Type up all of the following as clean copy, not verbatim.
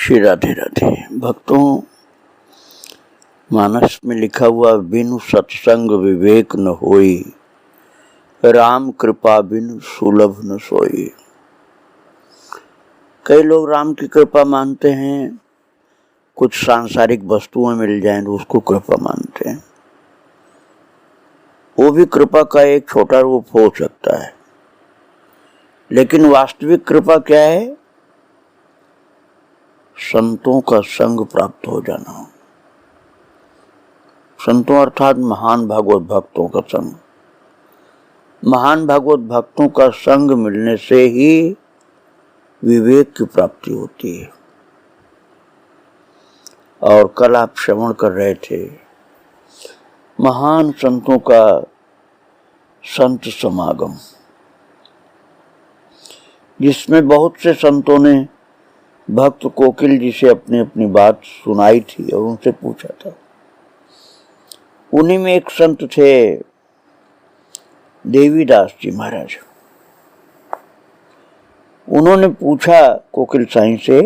श्री राधे राधे। भक्तों, मानस में लिखा हुआ बिनु सत्संग विवेक न होई, राम कृपा बिनु सुलभ न सोई। कई लोग राम की कृपा मानते हैं, कुछ सांसारिक वस्तुएं मिल जाएं तो उसको कृपा मानते हैं। वो भी कृपा का एक छोटा रूप हो सकता है, लेकिन वास्तविक कृपा क्या है? संतों का संग प्राप्त हो जाना। संतों अर्थात महान भागवत भक्तों का संग। महान भागवत भक्तों का संग मिलने से ही विवेक की प्राप्ति होती है। और कल आप श्रवण कर रहे थे महान संतों का संत समागम, जिसमें बहुत से संतों ने भक्त कोकिल जी से अपनी अपनी बात सुनाई थी और उनसे पूछा था। उन्हीं में एक संत थे देवीदास जी महाराज। उन्होंने पूछा कोकिल साईं से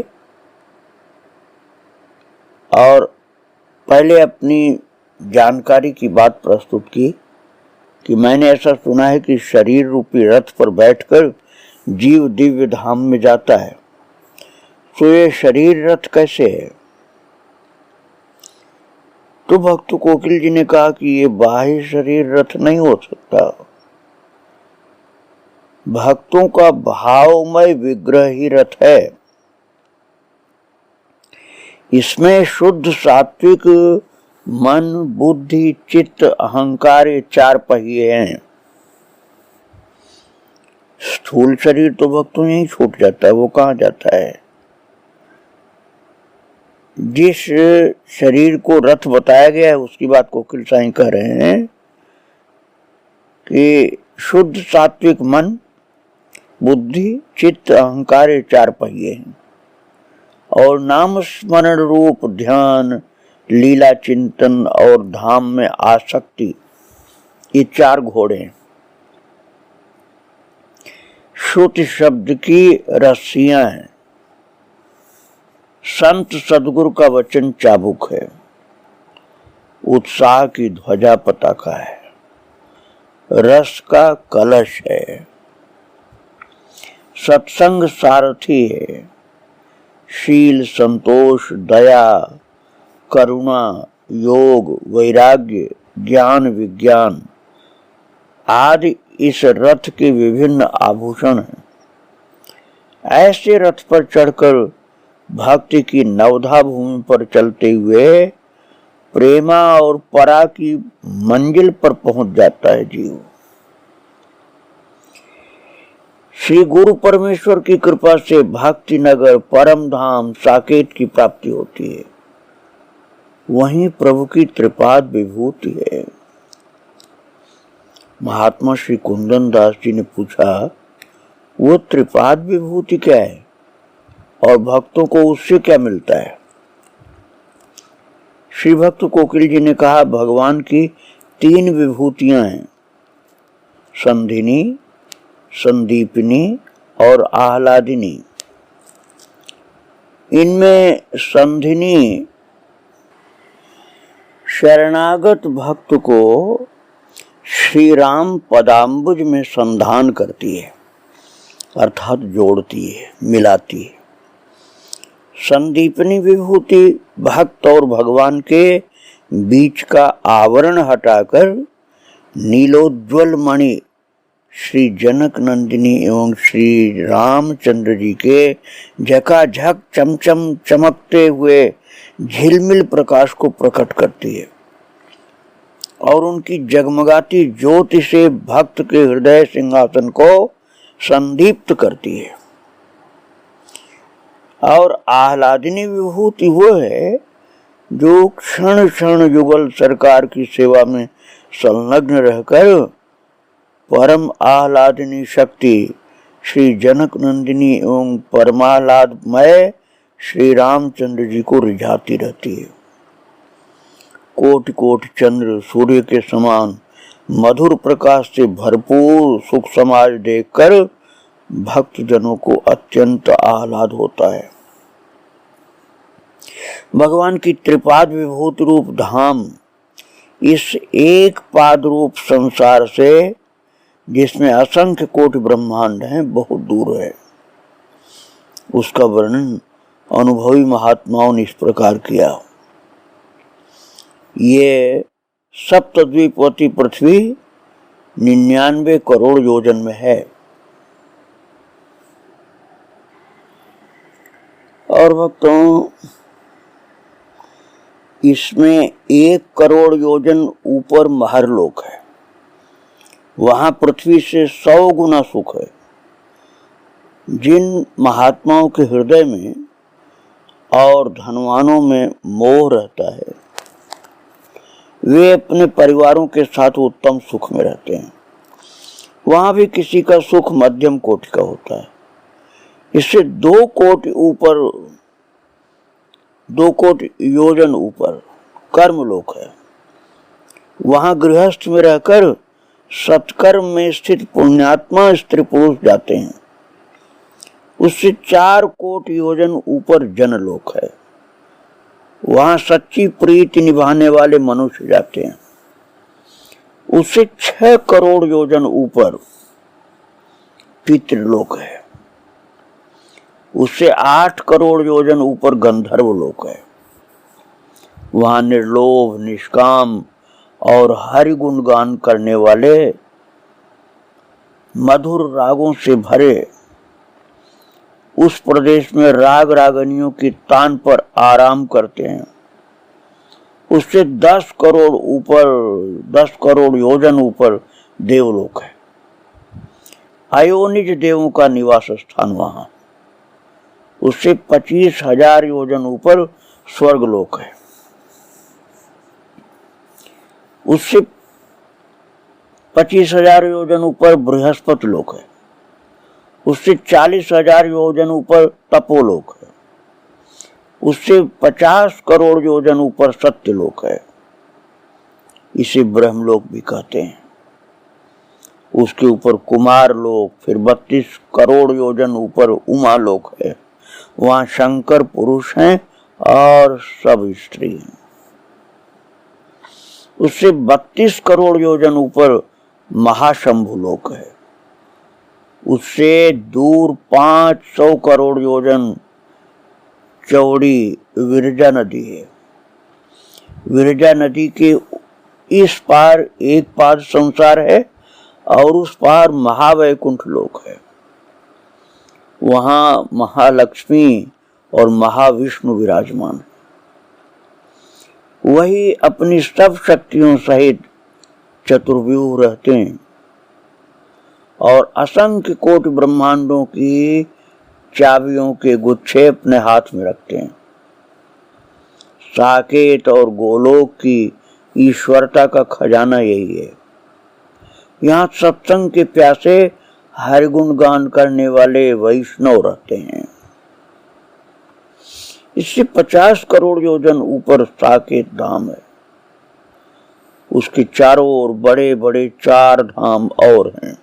और पहले अपनी जानकारी की बात प्रस्तुत की कि मैंने ऐसा सुना है कि शरीर रूपी रथ पर बैठकर जीव दिव्य धाम में जाता है, तो ये शरीर रथ कैसे है? तो भक्त कोकिल जी ने कहा कि ये बाह्य शरीर रथ नहीं हो सकता, भक्तों का भावमय विग्रह ही रथ है। इसमें शुद्ध सात्विक मन, बुद्धि, चित्त, अहंकार ये चार पहिए हैं। स्थूल शरीर तो भक्तों यही छूट जाता है, वो कहाँ जाता है? जिस शरीर को रथ बताया गया है उसकी बात कोकिल साईं कह रहे हैं कि शुद्ध सात्विक मन, बुद्धि, चित्त, अहंकार ये चार पहिए हैं और नाम स्मरण रूप ध्यान, लीला चिंतन और धाम में आसक्ति ये चार घोड़े हैं। श्रुति शब्द की रस्सियां हैं। संत सदगुरु का वचन चाबुक है। उत्साह की ध्वजा पताका है। रस का कलश है। सत्संग सारथी है। शील, संतोष, दया, करुणा, योग, वैराग्य, ज्ञान, विज्ञान आदि इस रथ के विभिन्न आभूषण हैं। ऐसे रथ पर चढ़कर भक्ति की नवधा भूमि पर चलते हुए प्रेमा और परा की मंजिल पर पहुंच जाता है जीव। श्री गुरु परमेश्वर की कृपा से भक्ति नगर, परम धाम, साकेत की प्राप्ति होती है। वहीं प्रभु की त्रिपाद विभूति है। महात्मा श्री कुंदन दास जी ने पूछा, वो त्रिपाद विभूति क्या है और भक्तों को उससे क्या मिलता है? श्री भक्त कोकिल जी ने कहा, भगवान की तीन विभूतियां हैं, संधिनी, संदीपिनी और आह्लादिनी। इनमें संधिनी शरणागत भक्त को श्री राम पदाम्बुज में संधान करती है, अर्थात जोड़ती है, मिलाती है। संदीपनी विभूति भक्त और भगवान के बीच का आवरण हटाकर नीलोज्वल मणि श्री जनक नंदिनी एवं श्री रामचंद्र जी के झकाझक चमचम चमकते हुए झिलमिल प्रकाश को प्रकट करती है और उनकी जगमगाती ज्योति से भक्त के हृदय सिंहासन को संदीप्त करती है। और आह्लादिनी विभूति वो है जो क्षण क्षण युगल सरकार की सेवा में संलग्न रहकर परम आह्लादिनी शक्ति श्री जनक नंदिनी एवं परमाह्लादमय श्री रामचंद्र जी को रिझाती रहती है। कोटि कोटि चंद्र सूर्य के समान मधुर प्रकाश से भरपूर सुख समाज देखकर भक्त जनों को अत्यंत आह्लाद होता है। भगवान की त्रिपाद विभूति रूप धाम इस एक पाद रूप संसार से, जिसमें असंख्य कोटि ब्रह्मांड हैं, बहुत दूर है। उसका वर्णन अनुभवी महात्माओं ने इस प्रकार किया। ये सप्तद्वीपवती पृथ्वी 99 करोड़ योजन में है और भक्तों इसमें 1 करोड़ योजन ऊपर महरलोक है। वहां पृथ्वी से 100 गुना सुख है। जिन महात्माओं के हृदय में और धनवानों में मोह रहता है, वे अपने परिवारों के साथ उत्तम सुख में रहते हैं। वहां भी किसी का सुख मध्यम कोटि का होता है। इससे 2 कोटि योजन ऊपर कर्मलोक है। वहां गृहस्थ में रहकर सत्कर्म में स्थित पुण्यात्मा स्त्री पुरुष जाते हैं। उससे 4 कोटि योजन ऊपर जनलोक है। वहां सच्ची प्रीति निभाने वाले मनुष्य जाते हैं। उससे 6 करोड़ योजन ऊपर पितृलोक है। उससे 8 करोड़ योजन ऊपर गंधर्व लोक है। वहां निर्लोभ, निष्काम और हरि गुणगान करने वाले मधुर रागों से भरे उस प्रदेश में राग रागनियों की तान पर आराम करते हैं। उससे 10 करोड़ योजन ऊपर देवलोक है। अयोनिज देवों का निवास स्थान वहां। उससे 25,000 योजन ऊपर स्वर्गलोक है। उससे 25,000 योजन ऊपर बृहस्पति लोक है। उससे 40,000 योजन ऊपर तपोलोक है। उससे 50 करोड़ योजन ऊपर सत्यलोक है। इसे ब्रह्मलोक भी कहते हैं। उसके ऊपर कुमार लोक, फिर 32 करोड़ योजन ऊपर उमा लोक है। वहां शंकर पुरुष हैं और सब स्त्री हैं। उससे 32 करोड़ योजन ऊपर महाशंभु लोक है। उससे दूर 500 करोड़ योजन चौड़ी विरजा नदी है। विरजा नदी के इस पार एक पाद संसार है और उस पार महावैकुंठ लोक है। वहां महालक्ष्मी और महाविष्णु विराजमान। वही अपनी सब शक्तियों सहित चतुर्व्यूह रहते हैं और असंख्य कोटि ब्रह्मांडों की चाबियों के गुच्छे अपने हाथ में रखते हैं। साकेत और गोलोक की ईश्वरता का खजाना यही है। यहाँ सत्संग के प्यासे हरि गुण गान करने वाले वैष्णव रहते हैं। इससे 50 करोड़ योजन ऊपर साकेत धाम है। उसके चारों ओर बड़े बड़े 4 धाम और हैं।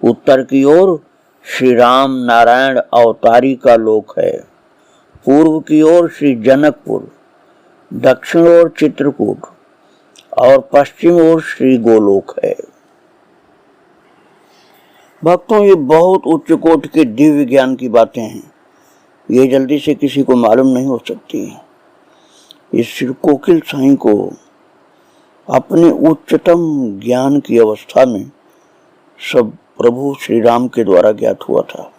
उत्तर की ओर श्री राम नारायण अवतारी का लोक है। पूर्व की ओर श्री जनकपुर, दक्षिण ओर चित्रकूट और पश्चिम ओर श्री गोलोक है। भक्तों, ये बहुत उच्च कोटि के दिव्य ज्ञान की बातें हैं। ये जल्दी से किसी को मालूम नहीं हो सकती। इस श्री कोकिल साईं को अपने उच्चतम ज्ञान की अवस्था में सब प्रभु श्री राम के द्वारा ज्ञात हुआ था।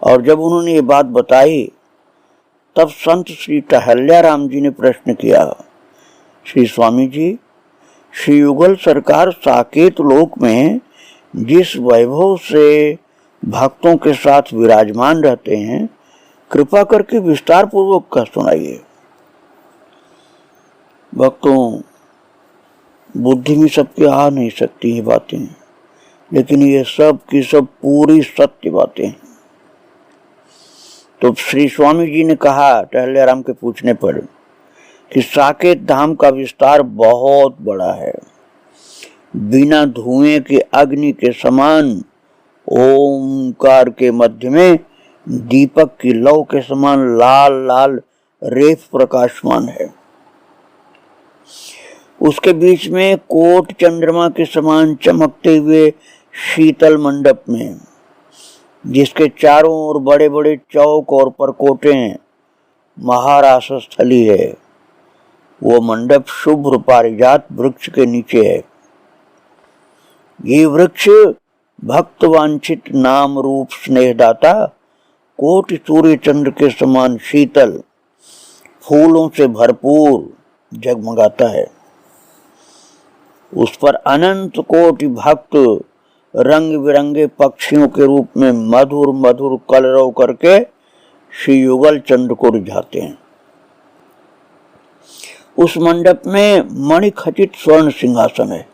और जब उन्होंने ये बात बताई तब संत श्री टहल्या राम जी ने प्रश्न किया, श्री स्वामी जी, श्री युगल सरकार साकेत लोक में जिस वैभव से भक्तों के साथ विराजमान रहते हैं, कृपा करके विस्तार पूर्वक का सुनाइए। भक्तों, बुद्धि में सबके आ नहीं सकती ये बातें, लेकिन ये सब की सब पूरी सत्य बातें हैं। तो श्री स्वामी जी ने कहा टहल्या राम के पूछने पर कि साकेत धाम का विस्तार बहुत बड़ा है। बिना धुएं के अग्नि के समान ओमकार के मध्य में दीपक की लौ के समान लाल लाल रेत प्रकाशमान है। उसके बीच में कोट चंद्रमा के समान चमकते हुए शीतल मंडप में, जिसके चारों ओर बड़े बड़े चौक और परकोटे हैं, महारास स्थली है। वो मंडप शुभ्र पारिजात वृक्ष के नीचे है। ये वृक्ष भक्त वांछित नाम रूप स्नेहदाता कोटि सूर्य चंद्र के समान शीतल फूलों से भरपूर जगमगाता है। उस पर अनंत कोटि भक्त रंग बिरंगे पक्षियों के रूप में मधुर मधुर कलरव करके श्री युगल चंद्र को रिझाते हैं। उस मंडप में मणिखचित स्वर्ण सिंहासन है।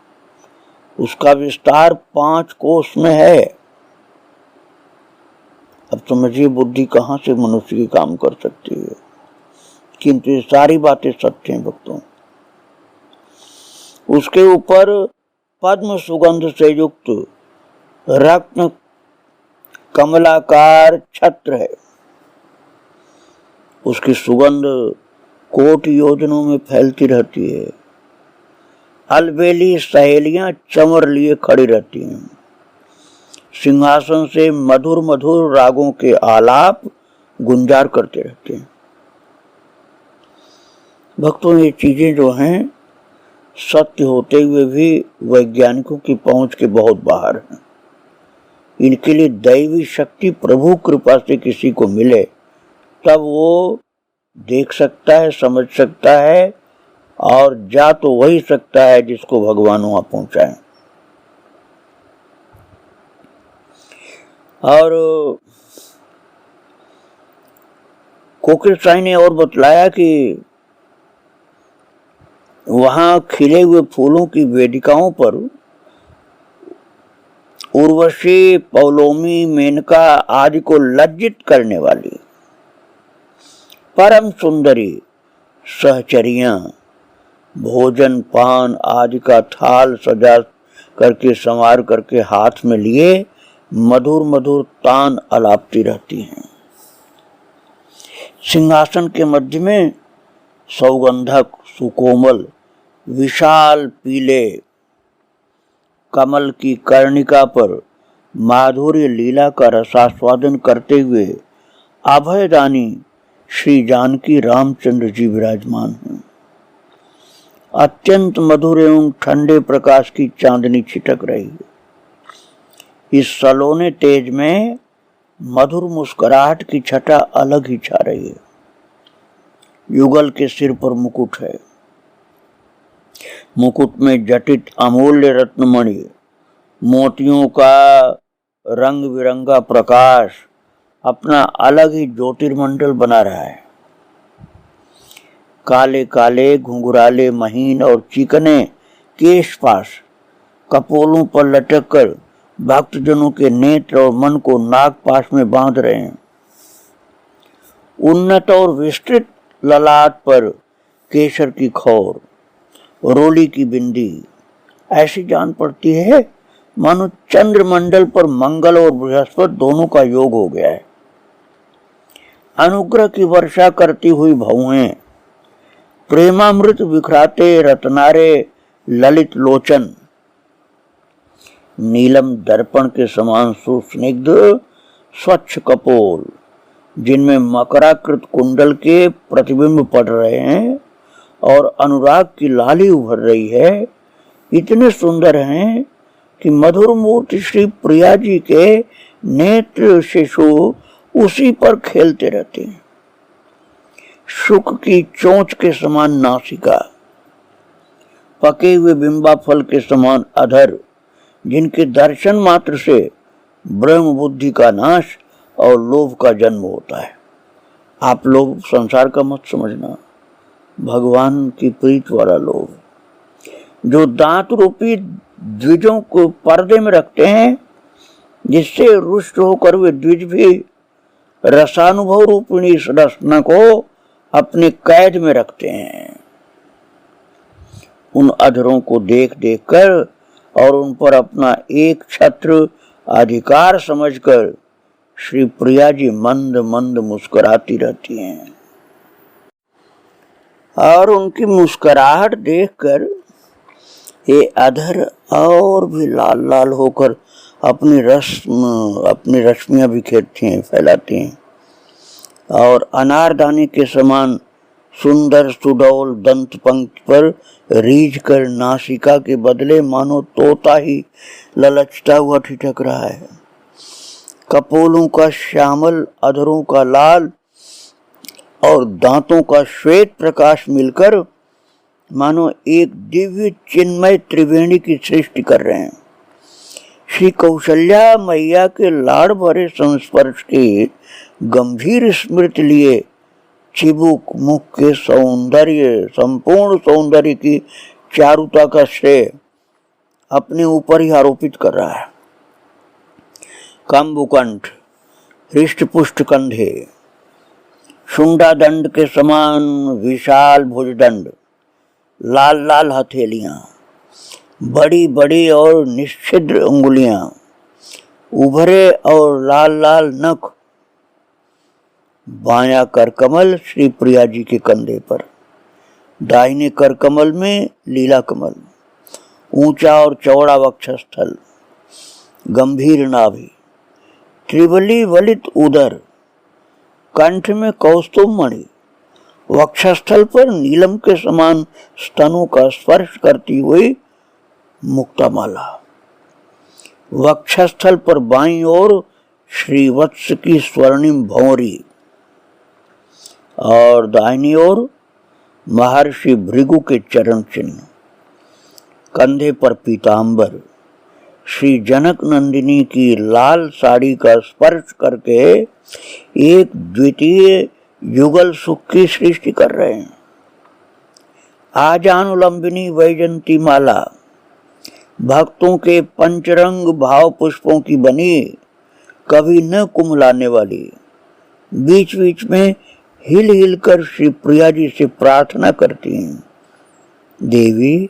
उसका विस्तार 5 कोस में है। अब समझिए बुद्धि कहां से मनुष्य की काम कर सकती है, किंतु ये सारी बातें सत्य हैं भक्तों। उसके ऊपर पद्म सुगंध से युक्त रत्न कमलाकार छत्र है। उसकी सुगंध कोटि योजनों में फैलती रहती है। अलबेली सहेलियां चमर लिए खड़ी रहती हैं। सिंहासन से मधुर मधुर रागों के आलाप गुंजार करते रहते हैं। भक्तों, ये चीजें जो हैं सत्य होते हुए भी वैज्ञानिकों की पहुंच के बहुत बाहर हैं। इनके लिए दैवी शक्ति प्रभु कृपा से किसी को मिले तब वो देख सकता है, समझ सकता है, और जा तो वही सकता है जिसको भगवान वहां पहुंचाए। और कोकिल साई ने और बतलाया कि वहां खिले हुए फूलों की वेदिकाओं पर उर्वशी, पौलोमी, मेनका आदि को लज्जित करने वाली परम सुंदरी सहचरियां भोजन पान आदि का थाल सजा करके संवार करके हाथ में लिए मधुर मधुर तान अलापती रहती हैं। सिंहासन के मध्य में सौगंधक सुकोमल विशाल पीले कमल की कर्णिका पर माधुर्य लीला का रसास्वादन करते हुए अभयदानी श्री जानकी रामचंद्र जी विराजमान हैं। अत्यंत मधुर एवं ठंडे प्रकाश की चांदनी छिटक रही है। इस सलोने तेज में मधुर मुस्कुराहट की छटा अलग ही छा रही है। युगल के सिर पर मुकुट है। मुकुट में जटित अमूल्य रत्नमणि, मोतियों का रंग बिरंगा प्रकाश अपना अलग ही ज्योतिर्मंडल बना रहा है। काले काले घुंघराले महीन और चिकने केशपाश कपोलों पर लटक कर भक्तजनों के नेत्र और मन को नागपाश में बांध रहे हैं। उन्नत और विस्तृत ललाट पर केसर की खौर, रोली की बिंदी ऐसी जान पड़ती है मानो चंद्रमंडल पर मंगल और बृहस्पति दोनों का योग हो गया है। अनुग्रह की वर्षा करती हुई भौएं, प्रेमामृत बिखराते रत्नारे ललित लोचन, नीलम दर्पण के समान सुस्निग्ध स्वच्छ कपोल जिनमें मकराकृत कुंडल के प्रतिबिंब पड़ रहे हैं और अनुराग की लाली उभर रही है, इतने सुंदर हैं कि मधुर मूर्ति श्री प्रिया जी के नेत्र शिशु उसी पर खेलते रहते हैं। शुक की चोंच के समान नासिका, पके हुए बिंबा फल के समान अधर, जिनके दर्शन मात्र से ब्रह्म बुद्धि का नाश और लोभ का जन्म होता है। आप लोग संसार का मत समझना, भगवान की प्रीत वाला लोभ, जो दांत रूपी द्विजों को पर्दे में रखते हैं, जिससे रुष्ट होकर वे द्विज भी रसानुभव रूपिणी इस रसना को अपने कैद में रखते हैं। उन अधरों को देख देख कर और उन पर अपना एक छत्र अधिकार समझकर श्री प्रिया जी मंद मंद मुस्कुराती रहती हैं और उनकी मुस्कुराहट देखकर ये अधर और भी लाल लाल होकर अपनी रश्मियां बिखेरती हैं, फैलाती हैं और अनारदाने के समान सुंदर सुडौल दंत पंक्ति पर रीझ कर नासिका के बदले मानो तोता ही ललचता हुआ ठिठक रहा है। कपोलों का श्यामल, अधरों का लाल और दांतों का श्वेत प्रकाश मिलकर मानो एक दिव्य चिन्मय त्रिवेणी की सृष्टि कर रहे हैं। श्री कौशल्या मैया के लाड़ भरे संस्पर्श के गंभीर स्मृति लिए चिबुक मुख के सौंदर्य, संपूर्ण सौंदर्य की चारुता का श्रेय अपने ऊपर ही आरोपित कर रहा है। कंबुकंठ, हृष्टपुष्ट कंधे, शुंडा दंड के समान विशाल भुजदंड, लाल लाल हथेलियां, बड़ी बड़ी और निश्चिद्र उंगलियां, उभरे और लाल लाल नख, बायां करकमल श्री प्रिया जी के कंधे पर, दाहिने करकमल में लीला कमल, ऊंचा और चौड़ा वक्षस्थल, गंभीर नाभि, त्रिवली वलित उदर, कंठ में कौस्तुभ मणि, वक्षस्थल पर नीलम के समान स्तनों का स्पर्श करती हुई मुक्तामाला, वक्षस्थल पर बाईं ओर श्रीवत्स की स्वर्णिम भौरी और दाहिनी ओर महर्षि भृगु के चरण चिन्ह, कंधे पर पीतांबर, श्री जनक नंदिनी की लाल साड़ी का स्पर्श करके एक द्वितीय युगल सुख की सृष्टि कर रहे हैं। आजानुलंबिनी वैजंती माला, भक्तों के पंचरंग भाव पुष्पों की बनी, कभी न कुमलाने वाली, बीच बीच में हिल हिल कर श्री प्रिया जी से प्रार्थना करती हैं, देवी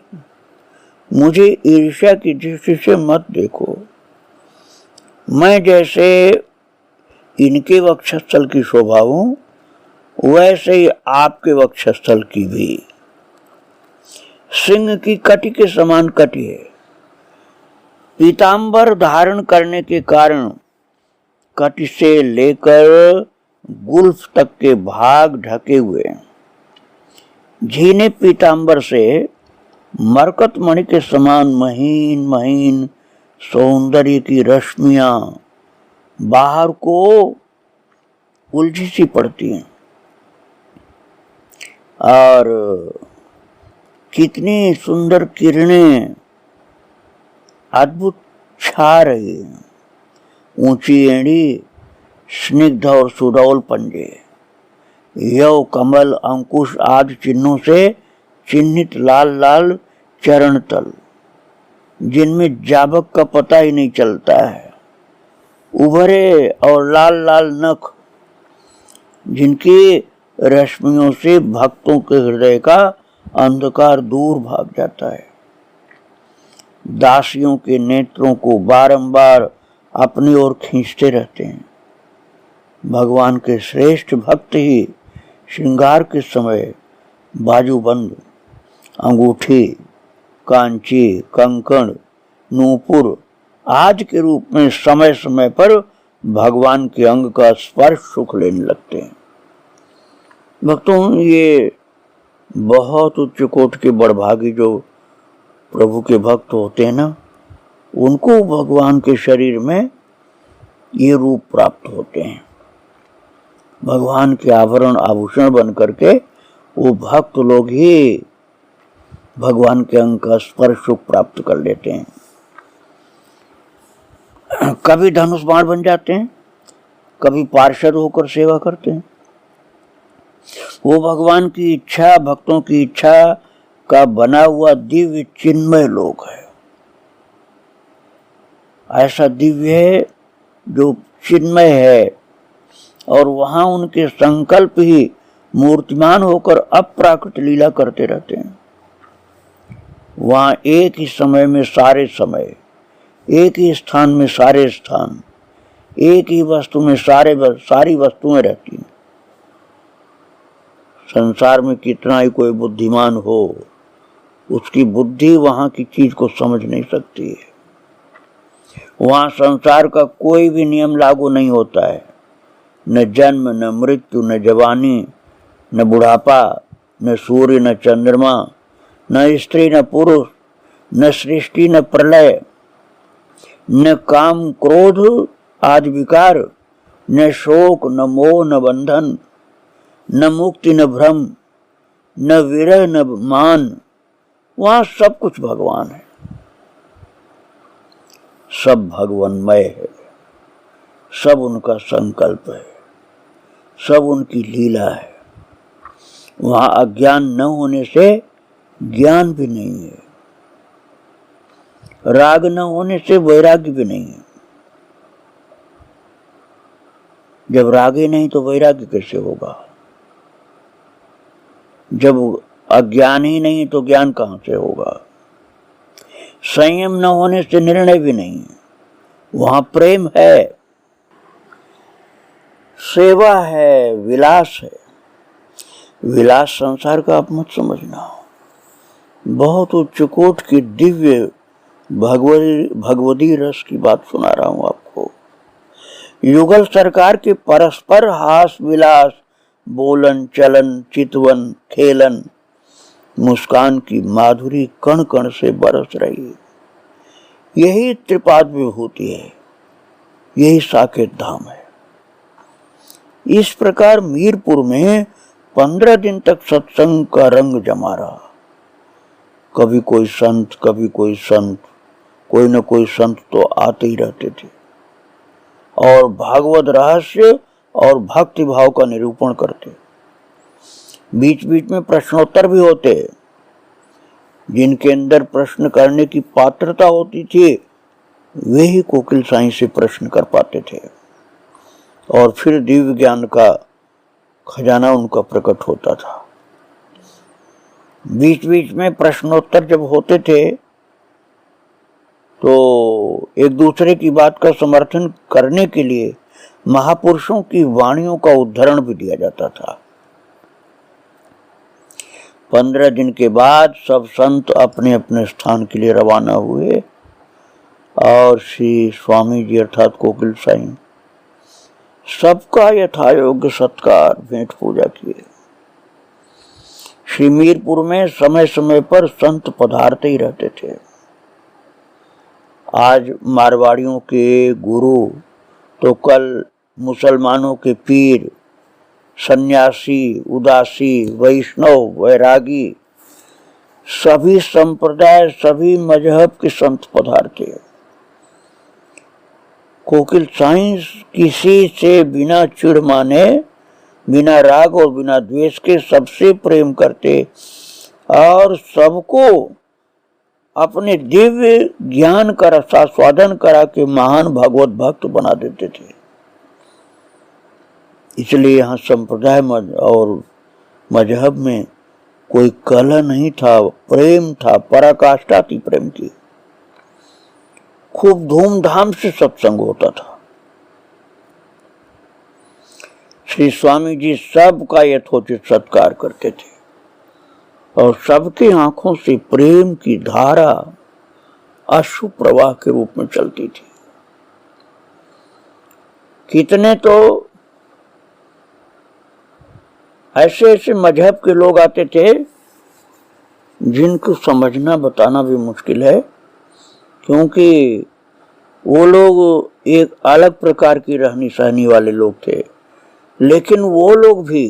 मुझे ईर्ष्या की दृष्टि से मत देखो, मैं जैसे इनके वक्षस्थल की शोभा हूं वैसे ही आपके वक्षस्थल की भी। सिंह की कटी के समान कटी है। पीतांबर धारण करने के कारण कटी से लेकर गुल्फ तक के भाग ढके हुए हैं। झीने पीतांबर से मरकत मणि के समान महीन महीन सौंदर्य की रश्मियां बाहर को उलझी सी पड़ती हैं और कितनी सुंदर किरणें अद्भुत छा रही हैं। ऊंची एड़ी, स्निग्ध और सुडौल पंजे, यव कमल अंकुश आदि चिन्हों से चिन्हित लाल लाल चरण तल, जिनमें जाबक का पता ही नहीं चलता है, उभरे और लाल लाल नख, जिनकी रश्मियों से भक्तों के हृदय का अंधकार दूर भाग जाता है। दासियों के नेत्रों को बारंबार अपनी ओर खींचते रहते हैं। भगवान के श्रेष्ठ भक्त ही श्रृंगार के समय बाजूबंद, अंगूठी, कांची, कंकण, नूपुर आदि के रूप में समय समय पर भगवान के अंग का स्पर्श सुख लेने लगते हैं। भक्तों, ये बहुत उच्च कोटि के बड़भागी जो प्रभु के भक्त होते हैं ना, उनको भगवान के शरीर में ये रूप प्राप्त होते हैं। भगवान के आभरण आभूषण बन करके वो भक्त लोग ही भगवान के अंग का स्पर्श सुख प्राप्त कर लेते हैं। कभी धनुष बाण बन जाते हैं, कभी पार्षद होकर सेवा करते हैं। वो भगवान की इच्छा, भक्तों की इच्छा का बना हुआ दिव्य चिन्मय लोक है। ऐसा दिव्य है जो चिन्मय है और वहां उनके संकल्प ही मूर्तिमान होकर अप्राकृत लीला करते रहते हैं। वहां एक ही समय में सारे समय, एक ही स्थान में सारे स्थान, एक ही वस्तु में सारी वस्तुएं रहती हैं। संसार में कितना ही कोई बुद्धिमान हो, उसकी बुद्धि वहां की चीज को समझ नहीं सकती है। वहां संसार का कोई भी नियम लागू नहीं होता है, न जन्म, न मृत्यु, न जवानी, न बुढ़ापा, न सूर्य, न चंद्रमा, न स्त्री, न पुरुष, न सृष्टि, न प्रलय, न काम क्रोध आदि विकार, न शोक, न मोह, न बंधन, न मुक्ति, न भ्रम, न विरह, न मान। वहां सब कुछ भगवान है, सब भगवन्मय है, सब उनका संकल्प है, सब उनकी लीला है। वहां अज्ञान न होने से ज्ञान भी नहीं है, राग न होने से वैराग्य भी नहीं है। जब राग ही नहीं तो वैराग्य कैसे होगा? जब अज्ञान ही नहीं तो ज्ञान कहां से होगा? संयम न होने से निर्णय भी नहीं है। वहां प्रेम है, सेवा है, विलास है। विलास संसार का आप मत समझना। बहुत उच्च कोट की दिव्य भगवदी रस की बात सुना रहा हूं आपको। युगल सरकार के परस्पर हास विलास, बोलन चलन, चितवन खेलन, मुस्कान की माधुरी कण कण से बरस रही है। यही त्रिपाद विभूति है, यही साकेत धाम है। इस प्रकार मीरपुर में 15 दिन तक सत्संग का रंग जमा रहा। कभी कोई संत, कभी कोई संत, कोई न कोई संत तो आते ही रहते थे और भागवत रहस्य और भक्ति भाव का निरूपण करते। बीच बीच में प्रश्नोत्तर भी होते। जिनके अंदर प्रश्न करने की पात्रता होती थी वे ही कोकिल साईं से प्रश्न कर पाते थे और फिर दिव्य ज्ञान का खजाना उनका प्रकट होता था। बीच बीच में प्रश्नोत्तर जब होते थे तो एक दूसरे की बात का समर्थन करने के लिए महापुरुषों की वाणियों का उद्धरण भी दिया जाता था। 15 दिन के बाद सब संत अपने अपने स्थान के लिए रवाना हुए और श्री स्वामी जी अर्थात कोकिल साईं सबका यथायोग्य सत्कार भेंट पूजा किए। श्री मीरपुर में समय समय पर संत पधारते ही रहते थे। आज मारवाड़ियों के गुरु तो कल मुसलमानों के पीर, सन्यासी, उदासी, वैष्णव, वैरागी, सभी संप्रदाय, सभी मजहब के संत पधारते हैं। कोकिल साईं किसी से बिना चिढ़ माने, बिना राग और बिना द्वेष के सबसे प्रेम करते और सबको अपने दिव्य ज्ञान का रसास्वादन करा के महान भगवत भक्त बना देते थे। इसलिए यहाँ संप्रदाय और मजहब में कोई कलह नहीं था, प्रेम था, पराकाष्ठा थी प्रेम की। खूब धूमधाम से सत्संग होता था। श्री स्वामी जी सबका यथोचित सत्कार करते थे और सबकी आंखों से प्रेम की धारा अश्रु प्रवाह के रूप में चलती थी। कितने तो ऐसे ऐसे मजहब के लोग आते थे जिनको समझना बताना भी मुश्किल है, क्योंकि वो लोग एक अलग प्रकार की रहनी सहनी वाले लोग थे। लेकिन वो लोग भी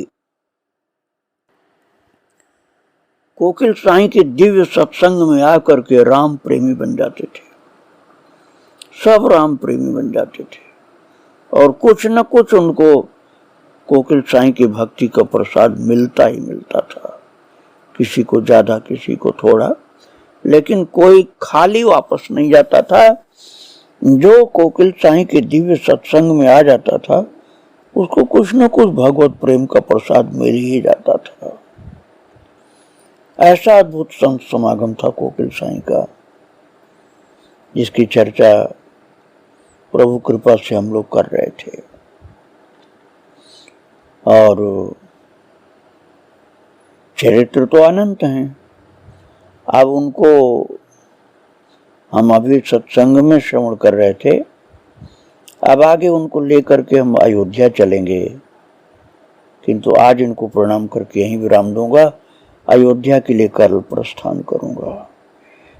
कोकिल साईं के दिव्य सत्संग में आकर के राम प्रेमी बन जाते थे। सब राम प्रेमी बन जाते थे और कुछ न कुछ उनको कोकिल साईं की भक्ति का प्रसाद मिलता ही मिलता था। किसी को ज्यादा, किसी को थोड़ा, लेकिन कोई खाली वापस नहीं जाता था। जो कोकिल साईं के दिव्य सत्संग में आ जाता था उसको कुछ न कुछ भगवत प्रेम का प्रसाद मिल ही जाता था। ऐसा अद्भुत संत समागम था कोकिल साईं का, जिसकी चर्चा प्रभु कृपा से हम लोग कर रहे थे। और चरित्र तो अनंत हैं। अब उनको हम अभी सत्संग में श्रवण कर रहे थे, अब आगे उनको लेकर के हम अयोध्या चलेंगे, किंतु आज इनको प्रणाम करके यहीं विराम दूंगा। अयोध्या के लिए कल प्रस्थान करूंगा।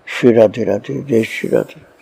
श्री राधे राधे, जय श्री राधे।